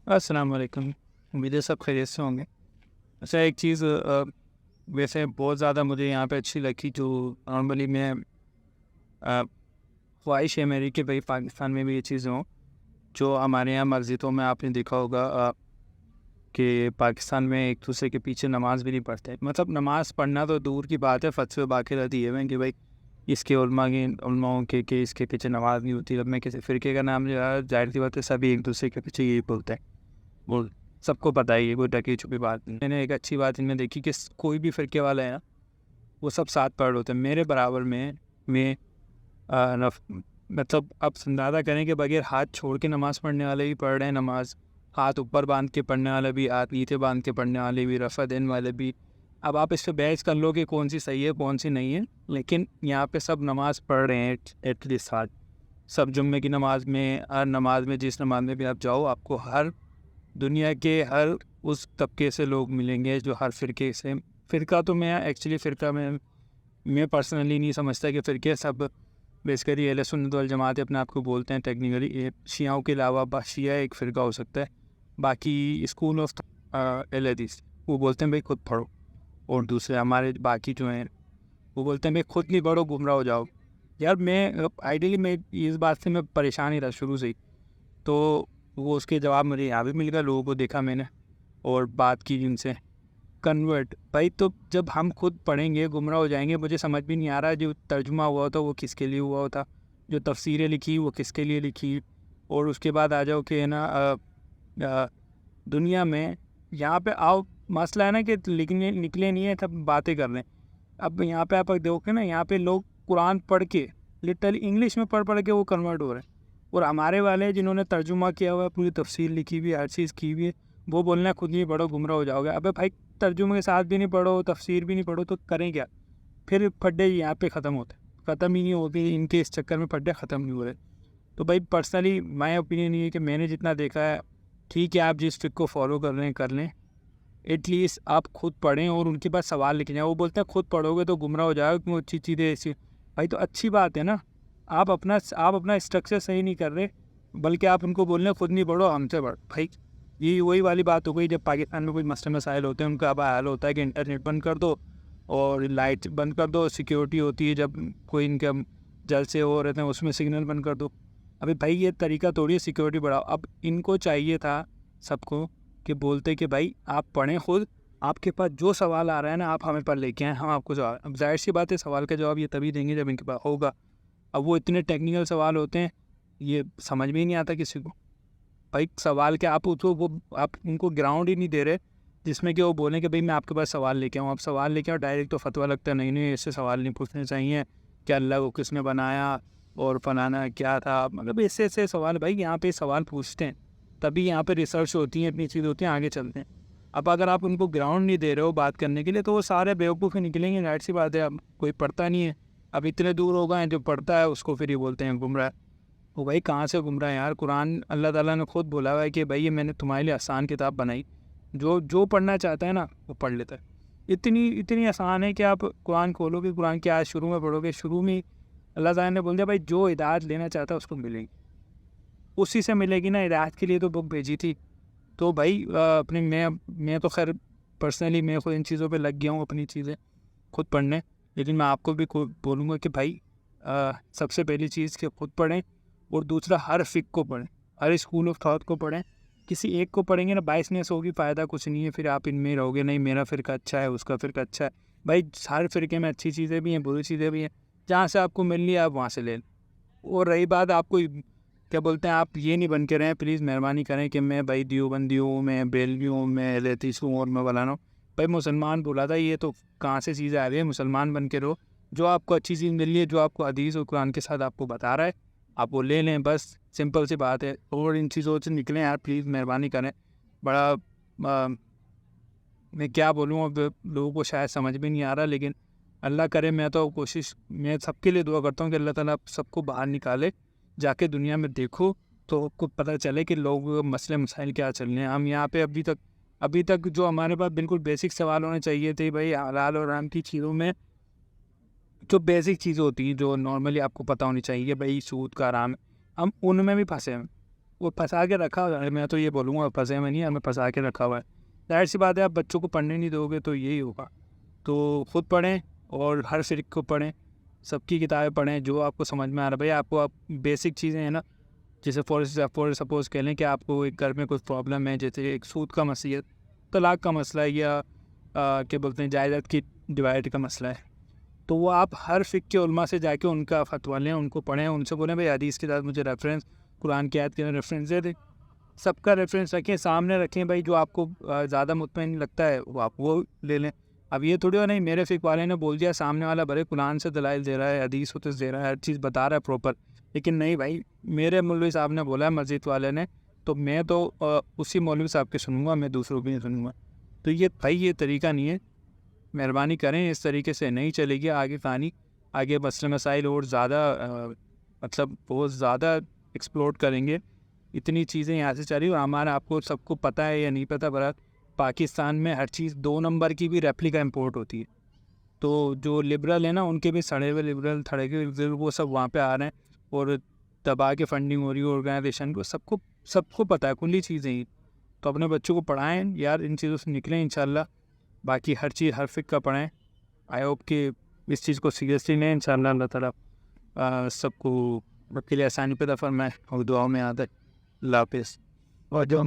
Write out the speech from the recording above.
السلام علیکم. امید ہے سب خیریت سے ہوں گے. اچھا ایک چیز ویسے بہت زیادہ مجھے یہاں پہ اچھی لگی جو نارملی میں خواہش ہے میری کہ بھائی پاکستان میں بھی یہ چیزیں ہوں جو ہمارے یہاں مسجدوں میں آپ نے دیکھا ہوگا کہ پاکستان میں ایک دوسرے کے پیچھے نماز بھی نہیں پڑھتے. مطلب نماز پڑھنا تو دور کی بات ہے, فتوے باقی رہتی ہے کہ بھائی اس کے علماؤں کے کہ اس کے پیچھے نماز نہیں ہوتی. اب میں کسی فرقے کا نام لیا, ظاہر سی بات ہے سبھی ایک دوسرے کے پیچھے یہی بولتے ہیں, وہ سب کو پتہ ہی ہے, کوئی ڈکی چھپی بات نہیں. میں نے ایک اچھی بات ان میں دیکھی کہ کوئی بھی فرقے والا ہے نا وہ سب ساتھ پڑھ ہوتے ہیں میرے برابر میں مطلب اب اندازہ کریں کہ بغیر ہاتھ چھوڑ کے نماز پڑھنے والے بھی پڑھ رہے ہیں نماز, ہاتھ اوپر باندھ کے پڑھنے والے بھی, ہاتھ نیچے باندھ کے پڑھنے والے بھی, رفع دین والے بھی. اب آپ اس پہ بحث کر لو کہ کون سی صحیح ہے کون سی نہیں ہے, لیکن یہاں پہ سب نماز پڑھ رہے ہیں ایٹ لیسٹ ہاتھ. سب جمعے کی نماز میں, ہر نماز میں, جس نماز میں بھی آپ جاؤ آپ کو ہر دنیا کے ہر اس طبقے سے لوگ ملیں گے جو ہر فرقے سے. فرقہ تو میں ایکچولی فرقہ میں پرسنلی نہیں سمجھتا کہ فرقے سب بیسیکلی اہل سنت والجماعت اپنے آپ کو بولتے ہیں. ٹیکنیکلی شیعوں کے علاوہ شیعہ ایک فرقہ ہو سکتا ہے, باقی اسکول آف اہل حدیث وہ بولتے ہیں بھائی خود پڑھو, اور دوسرے ہمارے باقی جو ہیں وہ بولتے ہیں بھائی خود نہیں پڑھو گمراہ ہو جاؤ. یار میں آئیڈیلی میں اس بات سے میں پریشان ہی رہا شروع سے ہی, تو وہ اس کے جواب مجھے یہاں بھی مل گیا, لوگوں کو دیکھا میں نے اور بات کی جن سے کنورٹ. بھائی تو جب ہم خود پڑھیں گے گمراہ ہو جائیں گے. مجھے سمجھ بھی نہیں آ رہا جو ترجمہ ہوا ہوتا وہ کس کے لیے ہوا ہوتا, جو تفسیریں لکھی وہ کس کے لیے لکھی. اور اس کے بعد آ جاؤ کہ ہے نا دنیا میں یہاں پہ آؤ, مسئلہ ہے نا کہ نکلے نہیں ہیں, سب باتیں کر رہے ہیں. اب یہاں پہ آپ دیکھو کہ نا یہاں پہ لوگ قرآن پڑھ کے لٹرلی انگلش میں پڑھ کے وہ کنورٹ ہو رہے ہیں, اور ہمارے والے جنہوں نے ترجمہ کیا ہوا ہے, پوری تفسیر لکھی ہوئی ہے, ہر چیز کی ہوئی ہے, وہ بولنا ہے خود نہیں پڑھو گمراہ ہو جاؤ گے. ابے بھائی ترجمے کے ساتھ بھی نہیں پڑھو, تفسیر بھی نہیں پڑھو, تو کریں کیا پھر؟ پھڈے یہاں پہ ختم ہوتے, ختم ہی نہیں ہوتے ان کے اس چکر میں, پھڈے ختم نہیں ہو رہے. تو بھائی پرسنلی مائی اوپینین یہ ہے کہ میں نے جتنا دیکھا ہے, ٹھیک ہے آپ جس فک کو فالو کر رہے ہیں کر لیں, ایٹ لیسٹ آپ خود پڑھیں اور ان کے پاس سوال لکھیں جائیں. وہ بولتے ہیں خود پڑھو گے تو گمراہ ہو جائے گا, کیوں اچھی چیزیں ایسی. بھائی تو اچھی بات ہے نا, آپ اپنا اسٹرکچر صحیح نہیں کر رہے, بلکہ آپ ان کو بول رہے ہیں خود نہیں پڑھو ہم سے پڑھ. بھائی یہ وہی والی بات ہو گئی جب پاکستان میں کوئی مسئلہ مسائل ہوتے ہیں, ان کا اب حال ہوتا ہے کہ انٹرنیٹ بند کر دو اور لائٹ بند کر دو, سیکیورٹی ہوتی ہے جب کوئی ان کے جلسے ہو رہتے ہیں اس میں سگنل بند کر دو. ابھی بھائی یہ طریقہ توڑیے, سیکیورٹی بڑھاؤ. اب ان کو چاہیے تھا سب کو کہ بولتے کہ بھائی آپ پڑھیں خود, آپ کے پاس جو سوال آ رہا ہے نا آپ ہمیں پر لے کے آئیں, ہم آپ کو جواب. اب ظاہر سی بات ہے سوال کا جواب یہ تبھی دیں گے جب ان کے پاس ہوگا. اب وہ اتنے ٹیکنیکل سوال ہوتے ہیں یہ سمجھ میں ہی نہیں آتا کسی کو. بھائی سوال کیا, آپ ان کو گراؤنڈ ہی نہیں دے رہے جس میں کہ وہ بولیں کہ بھائی میں آپ کے پاس سوال لے کے آؤں. آپ سوال لے کے آؤ ڈائریکٹ تو فتویٰ لگتا ہے, نہیں ایسے سوال نہیں پوچھنے چاہیے کہ اللہ کو کس نے بنایا اور فلانا کیا تھا. مطلب ایسے سوال, بھائی یہاں پہ سوال پوچھتے ہیں تبھی یہاں پہ ریسرچ ہوتی ہیں, اتنی چیز ہوتی ہیں, آگے چلتے ہیں. اب اگر آپ ان کو گراؤنڈ نہیں دے رہے ہو بات کرنے کے لیے تو وہ سارے بیوقوف ہی نکلیں گے. ظاہر سی بات ہے, اب کوئی پڑھتا نہیں ہے, اب اتنے دور ہو گئے ہیں, جو پڑھتا ہے اس کو پھر یہ بولتے ہیں گمراہ. وہ بھائی کہاں سے گمراہ ہے یار؟ قرآن اللہ تعالیٰ نے خود بولا ہوا ہے کہ بھائی یہ میں نے تمہارے لیے آسان کتاب بنائی, جو پڑھنا چاہتا ہے نا وہ پڑھ لیتا ہے. اتنی آسان ہے کہ آپ قرآن کھولو گے, قرآن کی آیت شروع میں پڑھو گے, شروع میں اللہ تعالیٰ نے بول دیا بھائی جو ہدایت لینا چاہتا ہے اس کو ملے گی, اسی سے ملے گی نا. ہدایت کے لیے تو بک بھیجی تھی. تو بھائی اپنے میں تو خیر پرسنلی میں خود ان چیزوں پہ لگ گیا ہوں, اپنی چیزیں خود پڑھنے. لیکن میں آپ کو بھی بولوں گا کہ بھائی سب سے پہلی چیز کہ خود پڑھیں, اور دوسرا ہر فک کو پڑھیں, ہر اسکول آف تھاٹ کو پڑھیں. کسی ایک کو پڑھیں گے نا بائسنیس ہوگی, فائدہ کچھ نہیں ہے. پھر آپ ان میں رہو گے, نہیں میرا فرقہ اچھا ہے اس کا فرقہ اچھا ہے. بھائی ہر فرقے میں اچھی چیزیں بھی ہیں بری چیزیں بھی ہیں, جہاں سے آپ کو مل لی ہے آپ وہاں سے لیں. اور رہی بات آپ کو کیا بولتے ہیں, آپ یہ نہیں بن کے رہیں, پلیز مہربانی کریں کہ میں بھائی دیوبندی ہوں, میں بریلوی ہوں, میں اہل حدیث ہوں اور میں فلانا ہوں. بھائی مسلمان بولا تھا, یہ تو کہاں سے چیزیں آ رہی ہیں؟ مسلمان بن کے رہو, جو آپ کو اچھی چیز مل رہی ہے, جو آپ کو حدیث اور قرآن کے ساتھ آپ کو بتا رہا ہے آپ وہ لے لیں, بس سمپل سی بات ہے. اور ان چیزوں سے نکلیں یار, پلیز مہربانی کریں. بڑا میں کیا بولوں, اب لوگوں کو شاید سمجھ بھی نہیں آ رہا, لیکن اللہ کرے, میں تو کوشش میں سب کے لیے دعا کرتا ہوں کہ اللہ تعالیٰ سب کو باہر نکالے. جا کے دنیا میں دیکھو تو آپ کو پتہ چلے کہ لوگ مسئلے مسائل کیا چل رہے ہیں. ہم یہاں پہ ابھی تک جو ہمارے پاس بالکل بیسک سوال ہونے چاہیے تھے, بھائی حلال اور حرام کی چیزوں میں جو بیسک چیزیں ہوتی ہیں جو نارملی آپ کو پتہ ہونی چاہیے, بھائی سود کا حرام ہے, ہم ان میں بھی پھنسے ہیں. وہ پھنسا کے رکھا ہوا ہے. میں تو یہ بولوں گا پھنسے میں نہیں, ہمیں پھنسا کے رکھا ہوا ہے. ظاہر سی بات ہے, آپ بچوں کو پڑھنے نہیں دو گے تو یہی ہوگا. تو خود پڑھیں اور ہر فرقے کو پڑھیں, سب کی کتابیں پڑھیں جو آپ کو سمجھ میں آ رہا ہے. بھائی آپ کو بیسک چیزیں ہیں نا, جیسے فور سپوز کہہ لیں کہ آپ کو ایک گھر میں کچھ پرابلم ہے, جیسے ایک سود کا مسئلہ ہے, طلاق کا مسئلہ ہے, یا کیا بولتے ہیں جائیداد کی ڈیوائڈ کا مسئلہ ہے, تو وہ آپ ہر فقہ کے علماء سے جا کے ان کا فتویٰ لیں, ان کو پڑھیں, ان سے بولیں بھائی حدیث کے ساتھ مجھے ریفرنس, قرآن کی آیت کے ریفرنس دے دیں. سب کا ریفرنس رکھیں, سامنے رکھیں. بھائی جو آپ کو زیادہ مطمئن لگتا ہے وہ آپ وہ لے لیں. اب یہ تھوڑی ہو نہیں میرے فقہ والے نے بول دیا, سامنے والا بھلے قرآن سے دلائل دے رہا ہے, حدیث ہوتے دے رہا ہے, ہر چیز بتا رہا ہے پراپر, لیکن نہیں بھائی میرے مولوی صاحب نے بولا ہے, مسجد والے نے, تو میں تو اسی مولوی صاحب کے سنوں گا, میں دوسروں کی نہیں سنوں گا. تو یہ بھائی یہ طریقہ نہیں ہے. مہربانی کریں, اس طریقے سے نہیں چلے گی آگے کہانی. آگے مسئلے مسائل اور زیادہ مطلب بہت زیادہ ایکسپلور کریں گے. اتنی چیزیں یہاں سے چلی, اور ہمارا آپ کو سب کو پتہ ہے یا نہیں پتہ, برات پاکستان میں ہر چیز 2 نمبر کی بھی ریپلیکا امپورٹ ہوتی ہے. تو جو لبرل ہیں نا, ان کے بھی سڑے ہوئے لبرل, تھڑے ہوئے لبرل, وہ سب وہاں پہ آ رہے ہیں, اور دبا کے فنڈنگ ہو رہی ہے آرگنائزیشن کو. سب کو پتہ ہے, کلی چیزیں ہی. تو اپنے بچوں کو پڑھائیں یار, ان چیزوں سے نکلیں انشاءاللہ. باقی ہر چیز ہر فقہ کا پڑھیں. آئی ہوپ کہ اس چیز کو سیریسلی لیں انشاءاللہ. اللہ تعالیٰ سب کو کے لیے آسانی پیدا فرمائے, اور دعاؤں میں یاد ہے. اللہ حافظ. اور جو